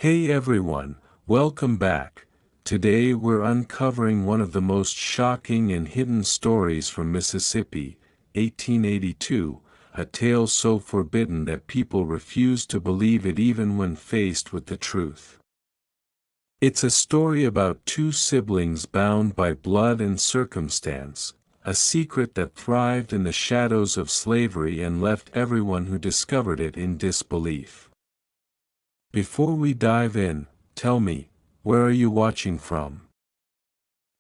Hey everyone, welcome back. Today we're uncovering one of the most shocking and hidden stories from Mississippi, 1882, a tale so forbidden that people refuse to believe it even when faced with the truth. It's a story about two siblings bound by blood and circumstance, a secret that thrived in the shadows of slavery and left everyone who discovered it in disbelief. Before we dive in, tell me, where are you watching from?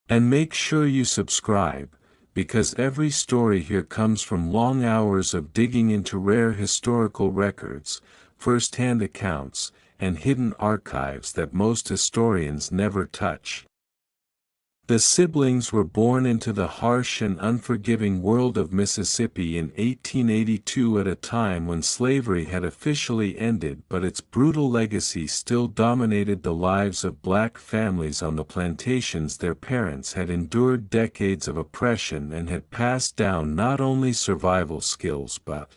And make sure you subscribe, because every story here comes from long hours of digging into rare historical records, first-hand accounts, and hidden archives that most historians never touch. The siblings were born into the harsh and unforgiving world of Mississippi in 1882 at a time when slavery had officially ended, but its brutal legacy still dominated the lives of black families on the plantations. Their parents had endured decades of oppression and had passed down not only survival skills but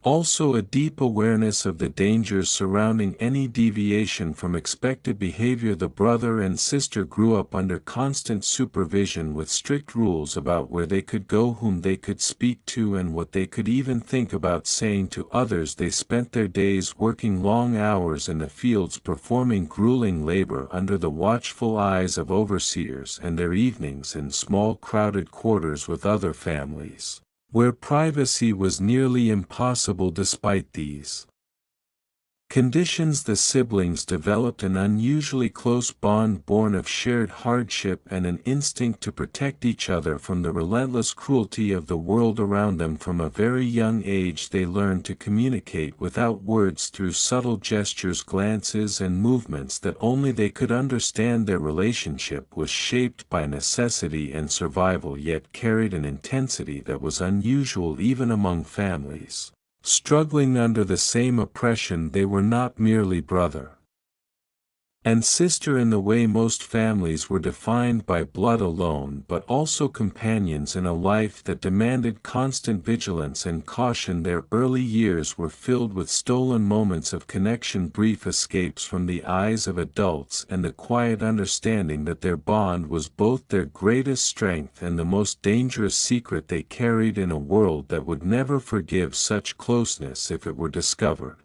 also a deep awareness of the dangers surrounding any deviation from expected behavior. The brother and sister grew up under constant supervision with strict rules about where they could go, whom they could speak to, and what they could even think about saying to others. They spent their days working long hours in the fields, performing grueling labor under the watchful eyes of overseers, and their evenings in small crowded quarters with other families, where privacy was nearly impossible. Despite these conditions, the siblings developed an unusually close bond born of shared hardship and an instinct to protect each other from the relentless cruelty of the world around them. From a very young age they learned to communicate without words through subtle gestures, glances, and movements that only they could understand. Their relationship was shaped by necessity and survival, yet carried an intensity that was unusual even among families struggling under the same oppression. They were not merely brother and sister in the way most families were defined by blood alone, but also companions in a life that demanded constant vigilance and caution. Their early years were filled with stolen moments of connection, brief escapes from the eyes of adults, and the quiet understanding that their bond was both their greatest strength and the most dangerous secret they carried in a world that would never forgive such closeness if it were discovered.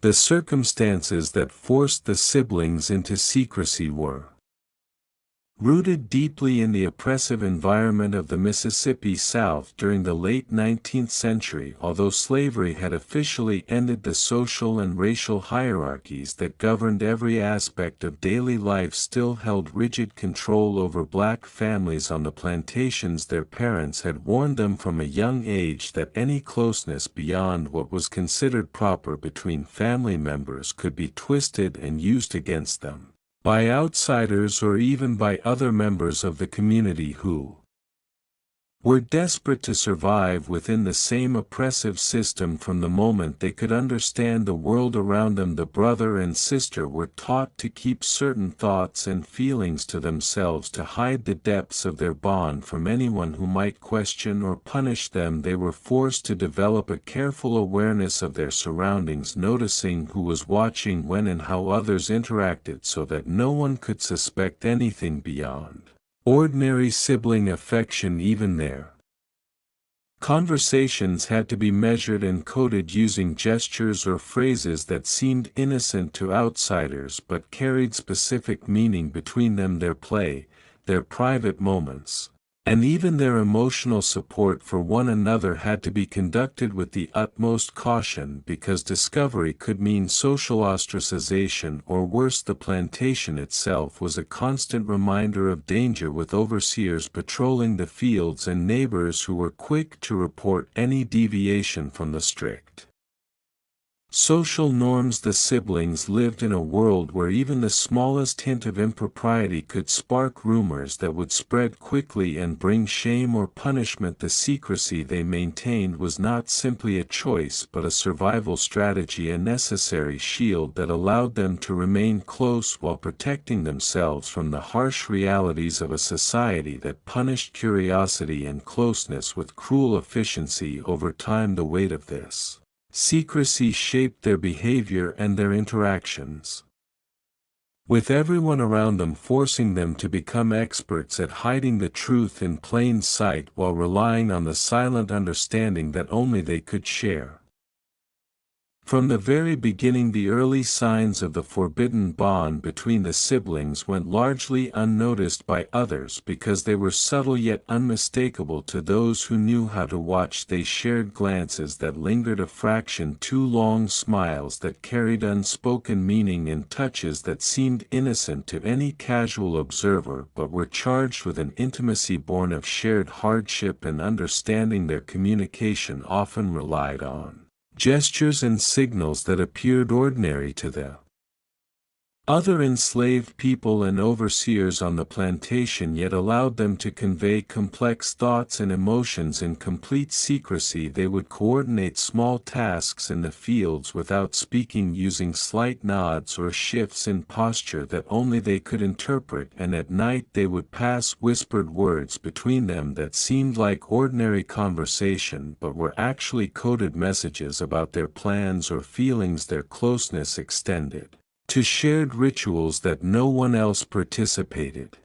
The circumstances that forced the siblings into secrecy were rooted deeply in the oppressive environment of the Mississippi South during the late 19th century. Although slavery had officially ended, the social and racial hierarchies that governed every aspect of daily life still held rigid control over black families on the plantations. Their parents had warned them from a young age that any closeness beyond what was considered proper between family members could be twisted and used against them by outsiders or even by other members of the community who were desperate to survive within the same oppressive system. From the moment they could understand the world around them, the brother and sister were taught to keep certain thoughts and feelings to themselves, to hide the depths of their bond from anyone who might question or punish them. They were forced to develop a careful awareness of their surroundings, noticing who was watching, when and how others interacted, so that no one could suspect anything beyond ordinary sibling affection. Even their conversations had to be measured and coded, using gestures or phrases that seemed innocent to outsiders but carried specific meaning between them. Their play, their private moments, and even their emotional support for one another had to be conducted with the utmost caution, because discovery could mean social ostracization or worse. The plantation itself was a constant reminder of danger, with overseers patrolling the fields and neighbors who were quick to report any deviation from the strict social norms. The siblings lived in a world where even the smallest hint of impropriety could spark rumors that would spread quickly and bring shame or punishment. The secrecy they maintained was not simply a choice but a survival strategy, a necessary shield that allowed them to remain close while protecting themselves from the harsh realities of a society that punished curiosity and closeness with cruel efficiency. Over time, the weight of this Secrecy shaped their behavior and their interactions, with everyone around them forcing them to become experts at hiding the truth in plain sight while relying on the silent understanding that only they could share. From the very beginning, the early signs of the forbidden bond between the siblings went largely unnoticed by others because they were subtle yet unmistakable to those who knew how to watch. They shared glances that lingered a fraction too long, smiles that carried unspoken meaning, and touches that seemed innocent to any casual observer but were charged with an intimacy born of shared hardship and understanding. Their communication often relied on gestures and signals that appeared ordinary to the other enslaved people and overseers on the plantation, yet allowed them to convey complex thoughts and emotions in complete secrecy. They would coordinate small tasks in the fields without speaking, using slight nods or shifts in posture that only they could interpret, and at night they would pass whispered words between them that seemed like ordinary conversation but were actually coded messages about their plans or feelings. Their closeness extended to shared rituals that no one else participated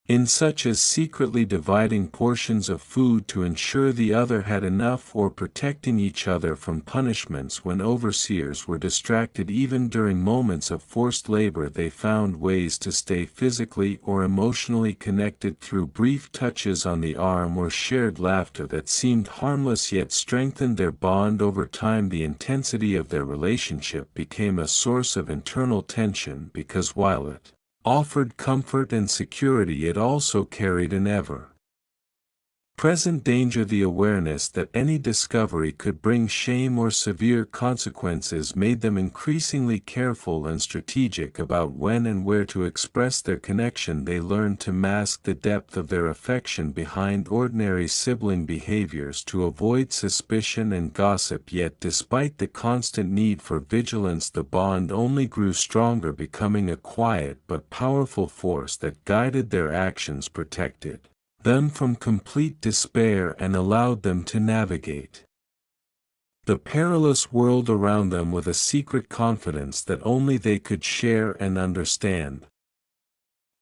in, such as secretly dividing portions of food to ensure the other had enough, or protecting each other from punishments when overseers were distracted. Even during moments of forced labor, they found ways to stay physically or emotionally connected through brief touches on the arm or shared laughter that seemed harmless yet strengthened their bond over time. The intensity of their relationship became a source of internal tension because while it offered comfort and security, it also carried an ever-present danger. The awareness that any discovery could bring shame or severe consequences made them increasingly careful and strategic about when and where to express their connection. They learned to mask the depth of their affection behind ordinary sibling behaviors to avoid suspicion and gossip. Yet despite the constant need for vigilance, the bond only grew stronger, becoming a quiet but powerful force that guided their actions, protected them from complete despair, and allowed them to navigate the perilous world around them with a secret confidence that only they could share and understand.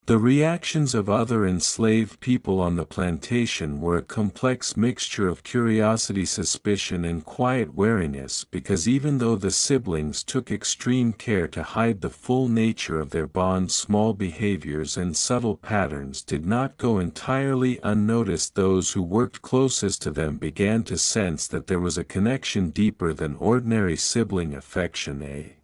The reactions of other enslaved people on the plantation were a complex mixture of curiosity, suspicion, and quiet wariness, because even though the siblings took extreme care to hide the full nature of their bond, small behaviors and subtle patterns did not go entirely unnoticed. Those who worked closest to them began to sense that there was a connection deeper than ordinary sibling affection, a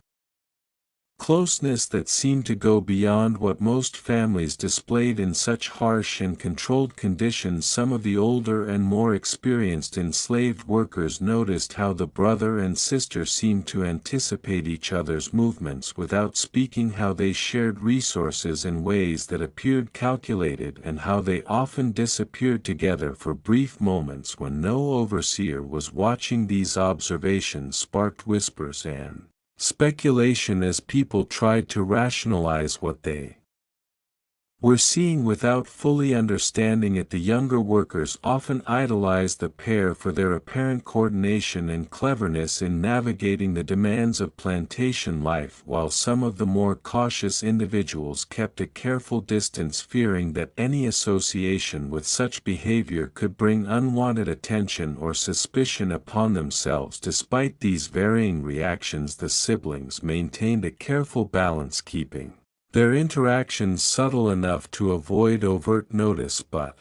closeness that seemed to go beyond what most families displayed in such harsh and controlled conditions. Some of the older and more experienced enslaved workers noticed how the brother and sister seemed to anticipate each other's movements without speaking, how they shared resources in ways that appeared calculated, and how they often disappeared together for brief moments when no overseer was watching. These observations sparked whispers and speculation as people tried to rationalize what they were seeing without fully understanding it. The younger workers often idolized the pair for their apparent coordination and cleverness in navigating the demands of plantation life, while some of the more cautious individuals kept a careful distance, fearing that any association with such behavior could bring unwanted attention or suspicion upon themselves. Despite these varying reactions, the siblings maintained a careful balance, keeping their interactions subtle enough to avoid overt notice but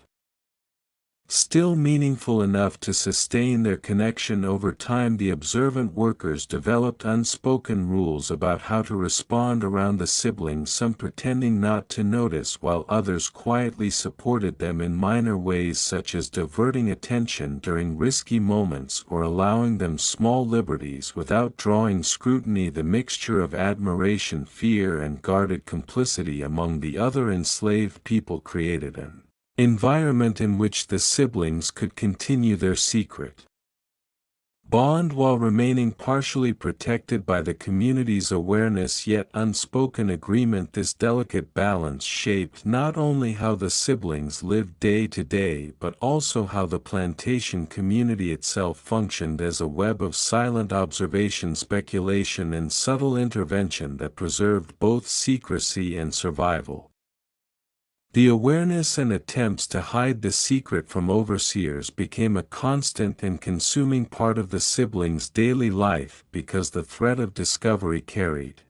still meaningful enough to sustain their connection over time. The observant workers developed unspoken rules about how to respond around the siblings, some pretending not to notice while others quietly supported them in minor ways, such as diverting attention during risky moments or allowing them small liberties without drawing scrutiny. The mixture of admiration, fear, and guarded complicity among the other enslaved people created an environment in which the siblings could continue their secret bond while remaining partially protected by the community's awareness yet unspoken agreement. This delicate balance shaped not only how the siblings lived day to day but also how the plantation community itself functioned as a web of silent observation, speculation, and subtle intervention that preserved both secrecy and survival. The awareness and attempts to hide the secret from overseers became a constant and consuming part of the siblings' daily life because the threat of discovery carried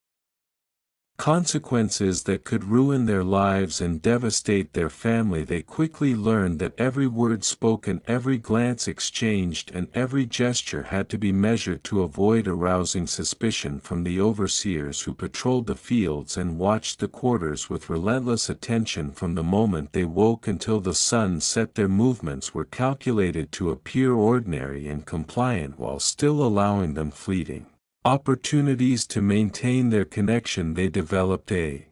consequences that could ruin their lives and devastate their family. They quickly learned that every word spoken, every glance exchanged, and every gesture had to be measured to avoid arousing suspicion from the overseers who patrolled the fields and watched the quarters with relentless attention from the moment they woke until the sun set. Their movements were calculated to appear ordinary and compliant while still allowing them fleeting opportunities to maintain their connection. They developed a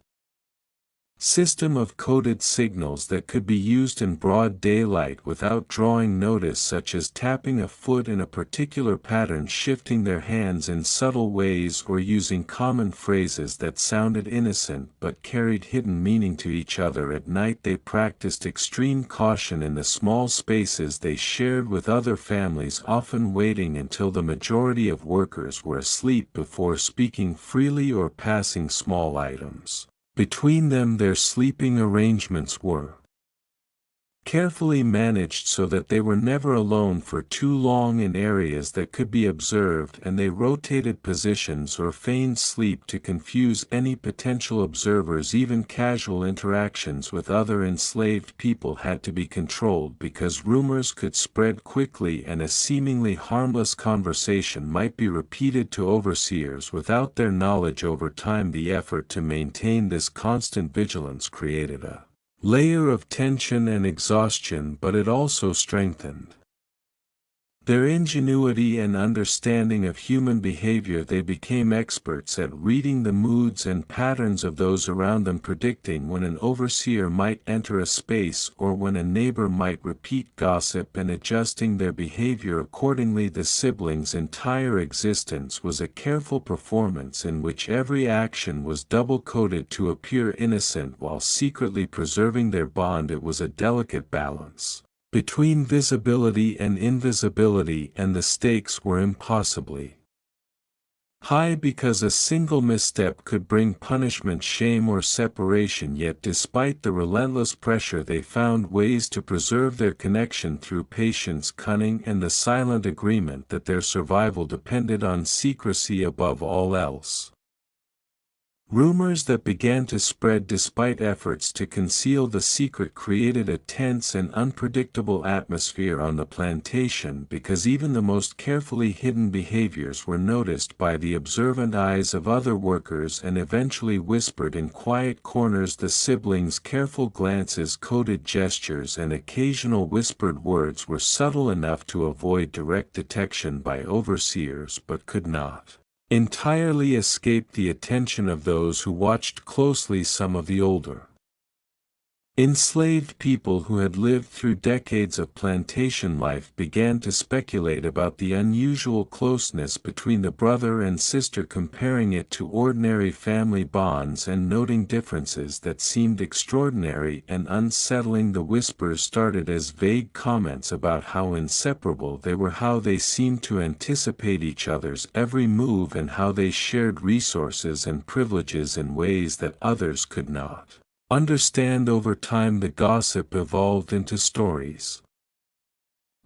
system of coded signals that could be used in broad daylight without drawing notice, such as tapping a foot in a particular pattern, shifting their hands in subtle ways, or using common phrases that sounded innocent but carried hidden meaning to each other. At night they practiced extreme caution in the small spaces they shared with other families, often waiting until the majority of workers were asleep before speaking freely or passing small items between them. Their sleeping arrangements were carefully managed so that they were never alone for too long in areas that could be observed, and they rotated positions or feigned sleep to confuse any potential observers. Even casual interactions with other enslaved people had to be controlled because rumors could spread quickly and a seemingly harmless conversation might be repeated to overseers without their knowledge. Over time, the effort to maintain this constant vigilance created a layer of tension and exhaustion, but it also strengthened their ingenuity and understanding of human behavior. They became experts at reading the moods and patterns of those around them, predicting when an overseer might enter a space or when a neighbor might repeat gossip, and adjusting their behavior accordingly. The siblings' entire existence was a careful performance in which every action was double-coded to appear innocent while secretly preserving their bond. It was a delicate balance between visibility and invisibility, and the stakes were impossibly high because a single misstep could bring punishment, shame, or separation. Yet despite the relentless pressure, they found ways to preserve their connection through patience, cunning, and the silent agreement that their survival depended on secrecy above all else. Rumors that began to spread despite efforts to conceal the secret created a tense and unpredictable atmosphere on the plantation because even the most carefully hidden behaviors were noticed by the observant eyes of other workers and eventually whispered in quiet corners. The siblings' careful glances, coded gestures, and occasional whispered words were subtle enough to avoid direct detection by overseers but could not entirely escape the attention of those who watched closely. Some of the older enslaved people who had lived through decades of plantation life began to speculate about the unusual closeness between the brother and sister, comparing it to ordinary family bonds and noting differences that seemed extraordinary and unsettling. The whispers started as vague comments about how inseparable they were, how they seemed to anticipate each other's every move, and how they shared resources and privileges in ways that others could not understand. Over time, the gossip evolved into stories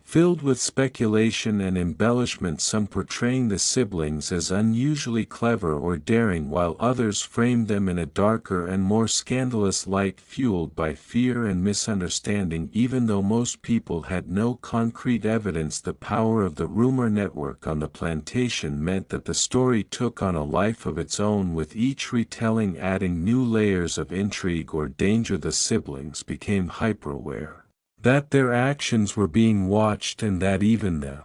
filled with speculation and embellishment, some portraying the siblings as unusually clever or daring, while others framed them in a darker and more scandalous light, fueled by fear and misunderstanding. Even though most people had no concrete evidence, the power of the rumor network on the plantation meant that the story took on a life of its own, with each retelling adding new layers of intrigue or danger. The siblings became hyper-aware that their actions were being watched and that even the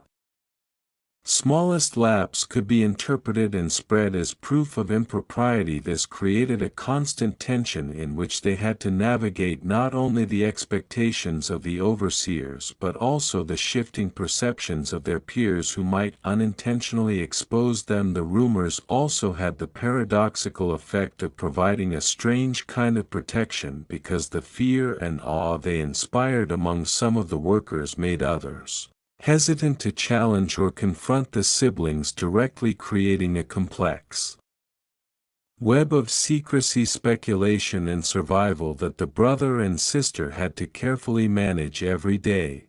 Smallest lapse could be interpreted and spread as proof of impropriety. This created a constant tension in which they had to navigate not only the expectations of the overseers but also the shifting perceptions of their peers who might unintentionally expose them. The rumors also had the paradoxical effect of providing a strange kind of protection because the fear and awe they inspired among some of the workers made others hesitant to challenge or confront the siblings directly, creating a complex web of secrecy, speculation, and survival that the brother and sister had to carefully manage every day.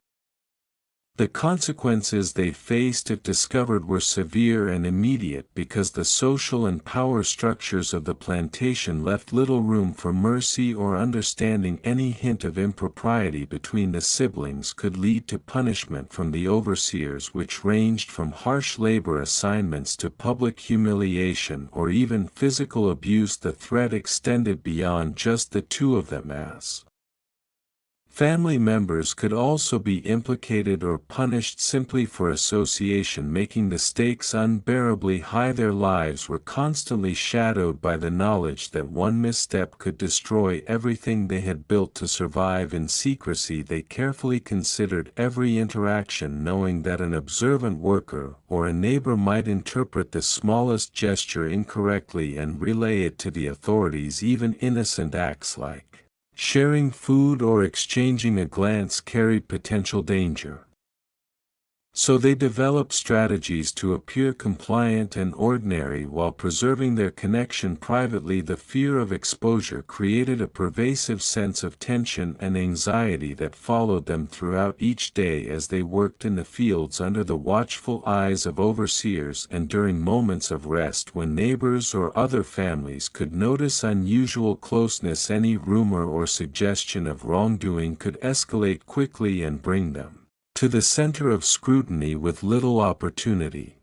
The consequences they faced if discovered were severe and immediate because the social and power structures of the plantation left little room for mercy or understanding. Any hint of impropriety between the siblings could lead to punishment from the overseers, which ranged from harsh labor assignments to public humiliation or even physical abuse. The threat extended beyond just the two of them, as family members could also be implicated or punished simply for association, making the stakes unbearably high. Their lives were constantly shadowed by the knowledge that one misstep could destroy everything they had built to survive in secrecy. They carefully considered every interaction, knowing that an observant worker or a neighbor might interpret the smallest gesture incorrectly and relay it to the authorities. Even innocent acts like sharing food or exchanging a glance carried potential danger. So they developed strategies to appear compliant and ordinary while preserving their connection privately. The fear of exposure created a pervasive sense of tension and anxiety that followed them throughout each day as they worked in the fields under the watchful eyes of overseers, and during moments of rest when neighbors or other families could notice unusual closeness. Any rumor or suggestion of wrongdoing could escalate quickly and bring them to the center of scrutiny with little opportunity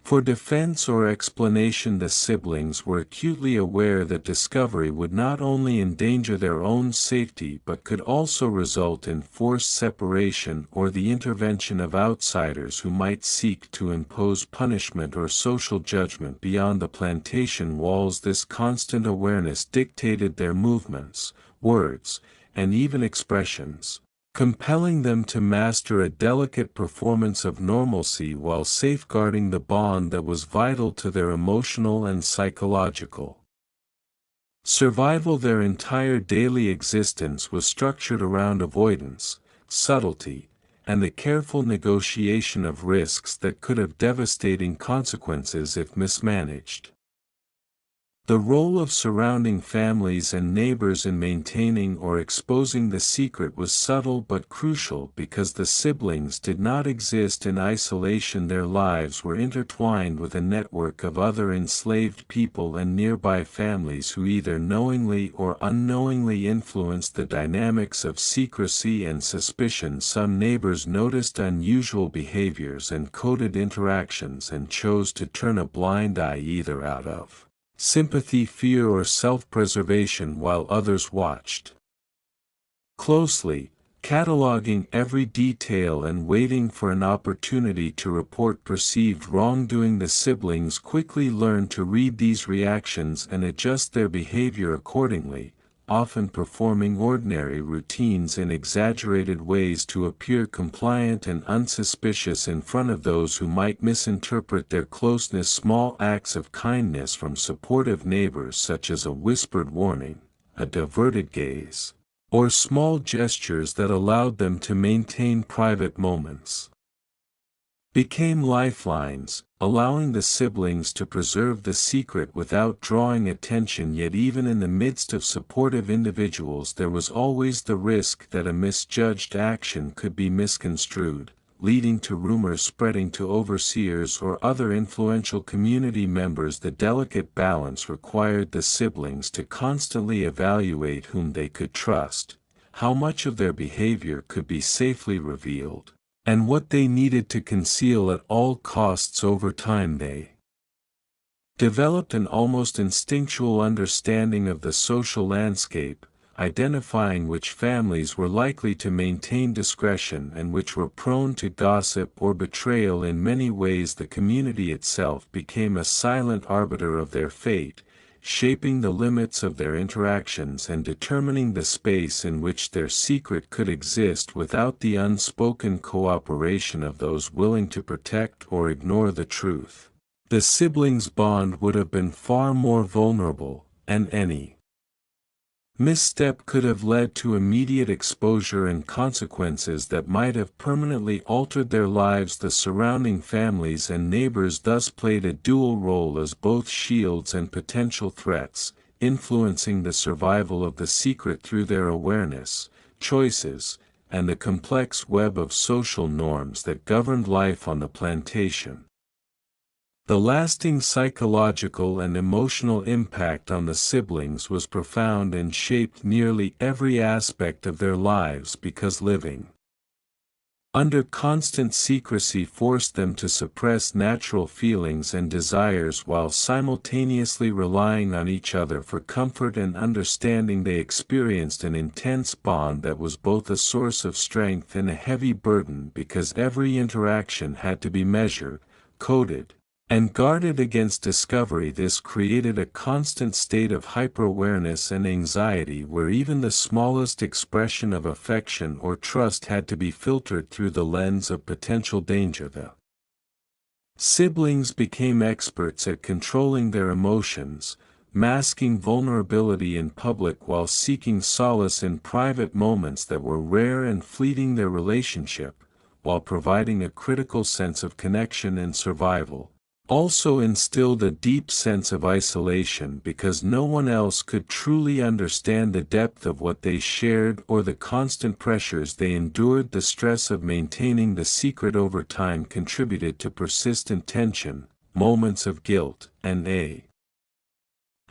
for defense or explanation. The siblings were acutely aware that discovery would not only endanger their own safety but could also result in forced separation or the intervention of outsiders who might seek to impose punishment or social judgment beyond the plantation walls. This constant awareness dictated their movements, words, and even expressions, compelling them to master a delicate performance of normalcy while safeguarding the bond that was vital to their emotional and psychological survival. Their entire daily existence was structured around avoidance, subtlety, and the careful negotiation of risks that could have devastating consequences if mismanaged. The role of surrounding families and neighbors in maintaining or exposing the secret was subtle but crucial because the siblings did not exist in isolation. Their lives were intertwined with a network of other enslaved people and nearby families who either knowingly or unknowingly influenced the dynamics of secrecy and suspicion. Some neighbors noticed unusual behaviors and coded interactions and chose to turn a blind eye, either out of sympathy, fear, or self-preservation, while others watched closely, cataloging every detail and waiting for an opportunity to report perceived wrongdoing. The siblings quickly learned to read these reactions and adjust their behavior accordingly, often performing ordinary routines in exaggerated ways to appear compliant and unsuspicious in front of those who might misinterpret their closeness. Small acts of kindness from supportive neighbors, such as a whispered warning, a diverted gaze, or small gestures that allowed them to maintain private moments, became lifelines, allowing the siblings to preserve the secret without drawing attention. Yet even in the midst of supportive individuals, there was always the risk that a misjudged action could be misconstrued, leading to rumors spreading to overseers or other influential community members. The delicate balance required the siblings to constantly evaluate whom they could trust, how much of their behavior could be safely revealed, and what they needed to conceal at all costs. Over time they developed an almost instinctual understanding of the social landscape, identifying which families were likely to maintain discretion and which were prone to gossip or betrayal. In many ways, the community itself became a silent arbiter of their fate, shaping the limits of their interactions and determining the space in which their secret could exist without the unspoken cooperation of those willing to protect or ignore the truth. The siblings' bond would have been far more vulnerable, and any misstep could have led to immediate exposure and consequences that might have permanently altered their lives. The surrounding families and neighbors thus played a dual role as both shields and potential threats, influencing the survival of the secret through their awareness, choices, and the complex web of social norms that governed life on the plantation. The lasting psychological and emotional impact on the siblings was profound and shaped nearly every aspect of their lives because living under constant secrecy forced them to suppress natural feelings and desires while simultaneously relying on each other for comfort and understanding. They experienced an intense bond that was both a source of strength and a heavy burden because every interaction had to be measured, coded, and guarded against discovery. This created a constant state of hyper-awareness and anxiety where even the smallest expression of affection or trust had to be filtered through the lens of potential danger. The siblings became experts at controlling their emotions, masking vulnerability in public while seeking solace in private moments that were rare and fleeting. Their relationship, while providing a critical sense of connection and survival, also instilled a deep sense of isolation because no one else could truly understand the depth of what they shared or the constant pressures they endured. The stress of maintaining the secret over time contributed to persistent tension, moments of guilt, and a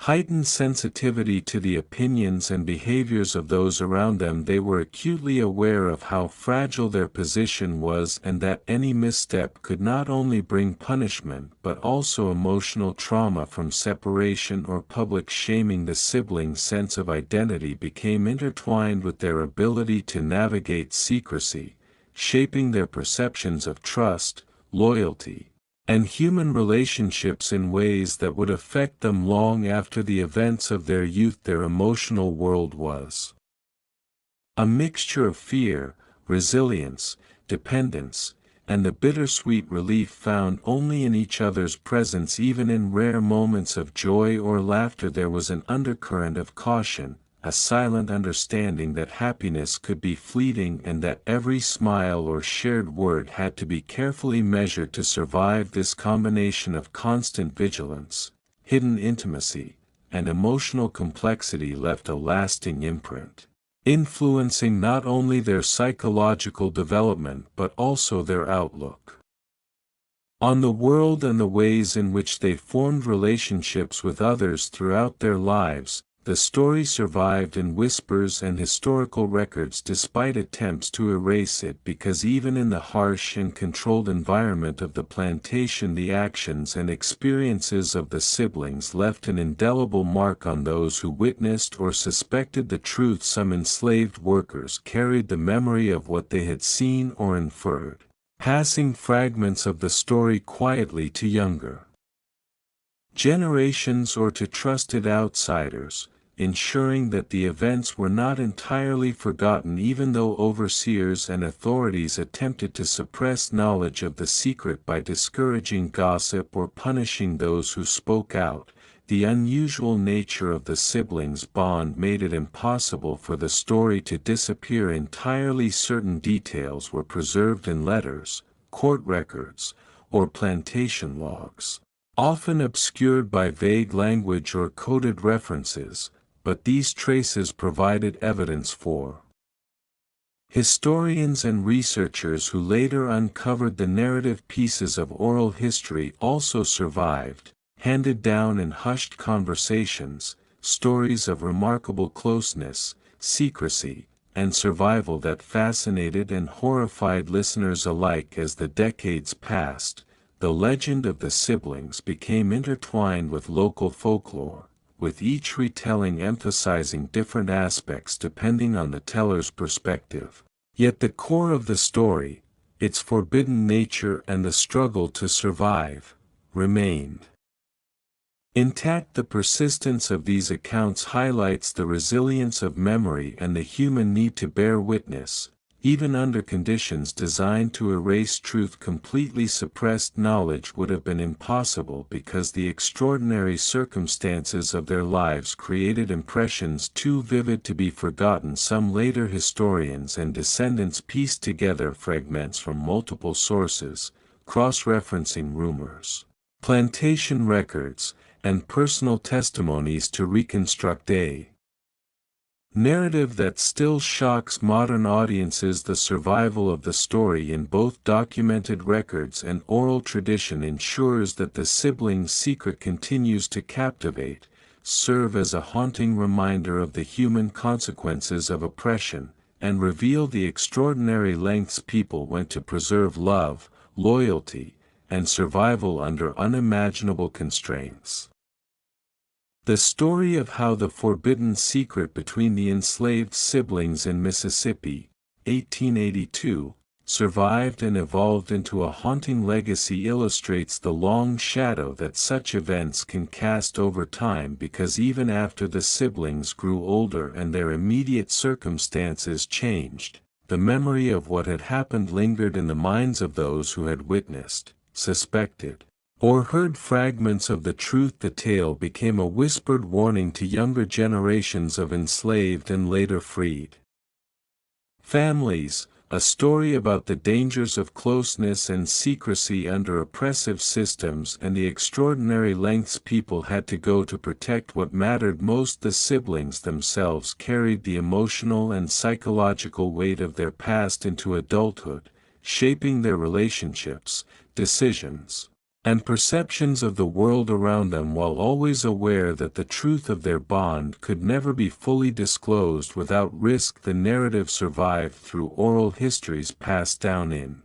heightened sensitivity to the opinions and behaviors of those around them. They were acutely aware of how fragile their position was and that any misstep could not only bring punishment but also emotional trauma from separation or public shaming. The siblings' sense of identity became intertwined with their ability to navigate secrecy, shaping their perceptions of trust, loyalty, and human relationships in ways that would affect them long after the events of their youth. Their emotional world was a mixture of fear, resilience, dependence, and the bittersweet relief found only in each other's presence. Even in rare moments of joy or laughter there was an undercurrent of caution, a silent understanding that happiness could be fleeting and that every smile or shared word had to be carefully measured to survive. This combination of constant vigilance, hidden intimacy, and emotional complexity left a lasting imprint, influencing not only their psychological development but also their outlook on the world and the ways in which they formed relationships with others throughout their lives. The story survived in whispers and historical records despite attempts to erase it because even in the harsh and controlled environment of the plantation the actions and experiences of the siblings left an indelible mark on those who witnessed or suspected the truth. Some enslaved workers carried the memory of what they had seen or inferred, passing fragments of the story quietly to younger generations or to trusted outsiders, ensuring that the events were not entirely forgotten. Even though overseers and authorities attempted to suppress knowledge of the secret by discouraging gossip or punishing those who spoke out, the unusual nature of the siblings' bond made it impossible for the story to disappear entirely. Certain details were preserved in letters, court records, or plantation logs, often obscured by vague language or coded references, but these traces provided evidence for historians and researchers who later uncovered the narrative. Pieces of oral history also survived, handed down in hushed conversations, stories of remarkable closeness, secrecy, and survival that fascinated and horrified listeners alike. As the decades passed, the legend of the siblings became intertwined with local folklore, with each retelling emphasizing different aspects depending on the teller's perspective. Yet the core of the story, its forbidden nature and the struggle to survive, remained intact. The persistence of these accounts highlights the resilience of memory and the human need to bear witness, even under conditions designed to erase truth completely. Suppressed knowledge would have been impossible because the extraordinary circumstances of their lives created impressions too vivid to be forgotten. Some later historians and descendants pieced together fragments from multiple sources, cross-referencing rumors, plantation records, and personal testimonies to reconstruct a narrative that still shocks modern audiences. The survival of the story in both documented records and oral tradition ensures that the siblings' secret continues to captivate, serve as a haunting reminder of the human consequences of oppression, and reveal the extraordinary lengths people went to preserve love, loyalty, and survival under unimaginable constraints. The story of how the forbidden secret between the enslaved siblings in Mississippi, 1882, survived and evolved into a haunting legacy illustrates the long shadow that such events can cast over time, because even after the siblings grew older and their immediate circumstances changed, the memory of what had happened lingered in the minds of those who had witnessed, suspected, or heard fragments of the truth. The tale became a whispered warning to younger generations of enslaved and later freed families, a story about the dangers of closeness and secrecy under oppressive systems and the extraordinary lengths people had to go to protect what mattered most. The siblings themselves carried the emotional and psychological weight of their past into adulthood, shaping their relationships, decisions, and perceptions of the world around them, while always aware that the truth of their bond could never be fully disclosed without risk. The narrative survived through oral histories passed down in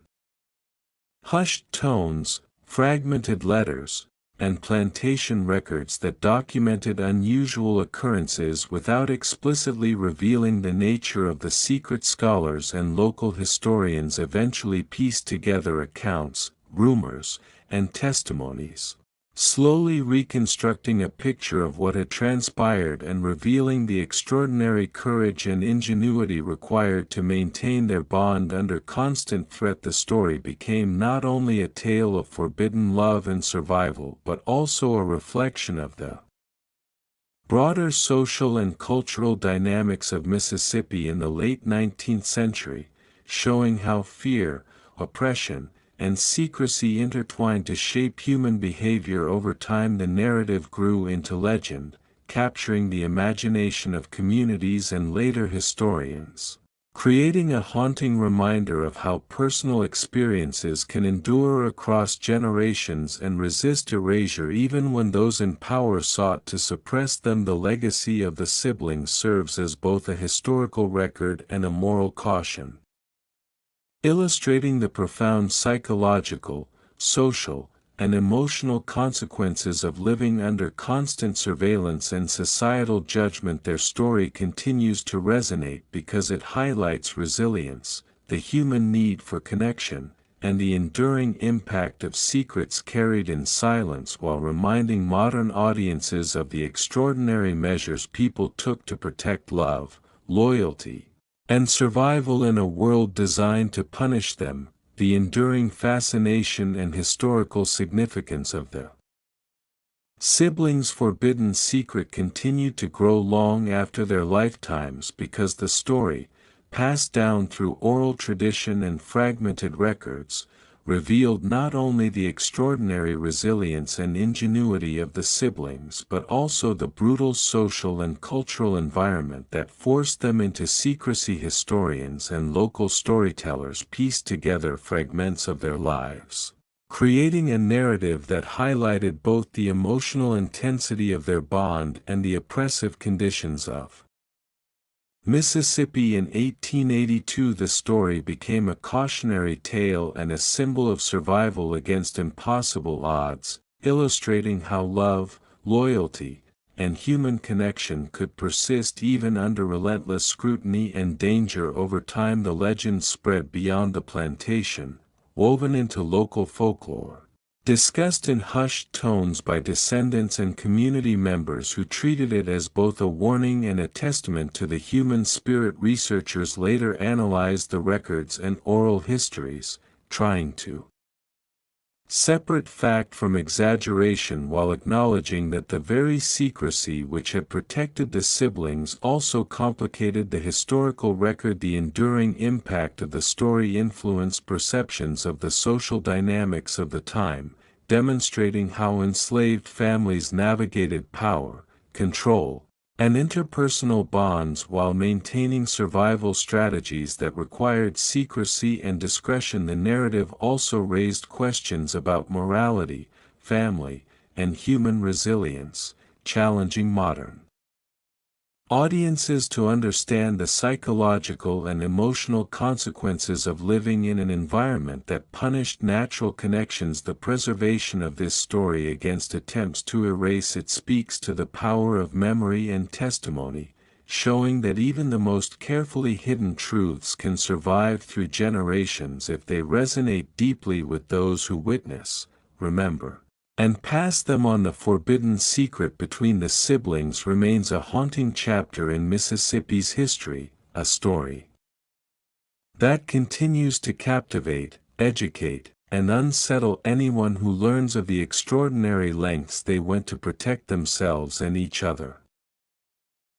hushed tones, fragmented letters, and plantation records that documented unusual occurrences without explicitly revealing the nature of the secret. Scholars and local historians eventually pieced together accounts, rumors, and testimonies, slowly reconstructing a picture of what had transpired and revealing the extraordinary courage and ingenuity required to maintain their bond under constant threat. The story became not only a tale of forbidden love and survival but also a reflection of the broader social and cultural dynamics of Mississippi in the late 19th century, showing how fear, oppression, and secrecy intertwined to shape human behavior over time. The narrative grew into legend, capturing the imagination of communities and later historians, creating a haunting reminder of how personal experiences can endure across generations and resist erasure even when those in power sought to suppress them. The legacy of the siblings serves as both a historical record and a moral caution, illustrating the profound psychological, social, and emotional consequences of living under constant surveillance and societal judgment. Their story continues to resonate because it highlights resilience, the human need for connection, and the enduring impact of secrets carried in silence, while reminding modern audiences of the extraordinary measures people took to protect love, loyalty, and survival in a world designed to punish them. The enduring fascination and historical significance of the siblings' forbidden secret continued to grow long after their lifetimes because the story, passed down through oral tradition and fragmented records, revealed not only the extraordinary resilience and ingenuity of the siblings but also the brutal social and cultural environment that forced them into secrecy. Historians and local storytellers pieced together fragments of their lives, creating a narrative that highlighted both the emotional intensity of their bond and the oppressive conditions of Mississippi. In 1882, the story became a cautionary tale and a symbol of survival against impossible odds, illustrating how love, loyalty, and human connection could persist even under relentless scrutiny and danger. Over time the legend spread beyond the plantation, woven into local folklore, discussed in hushed tones by descendants and community members who treated it as both a warning and a testament to the human spirit. Researchers later analyzed the records and oral histories, trying to separate fact from exaggeration while acknowledging that the very secrecy which had protected the siblings also complicated the historical record. The enduring impact of the story influenced perceptions of the social dynamics of the time, demonstrating how enslaved families navigated power, control, and interpersonal bonds while maintaining survival strategies that required secrecy and discretion. The narrative also raised questions about morality, family, and human resilience, challenging modern audiences to understand the psychological and emotional consequences of living in an environment that punished natural connections. The preservation of this story against attempts to erase it speaks to the power of memory and testimony, showing that even the most carefully hidden truths can survive through generations if they resonate deeply with those who witness, remember, and pass them on. The forbidden secret between the siblings remains a haunting chapter in Mississippi's history, a story that continues to captivate, educate, and unsettle anyone who learns of the extraordinary lengths they went to protect themselves and each other.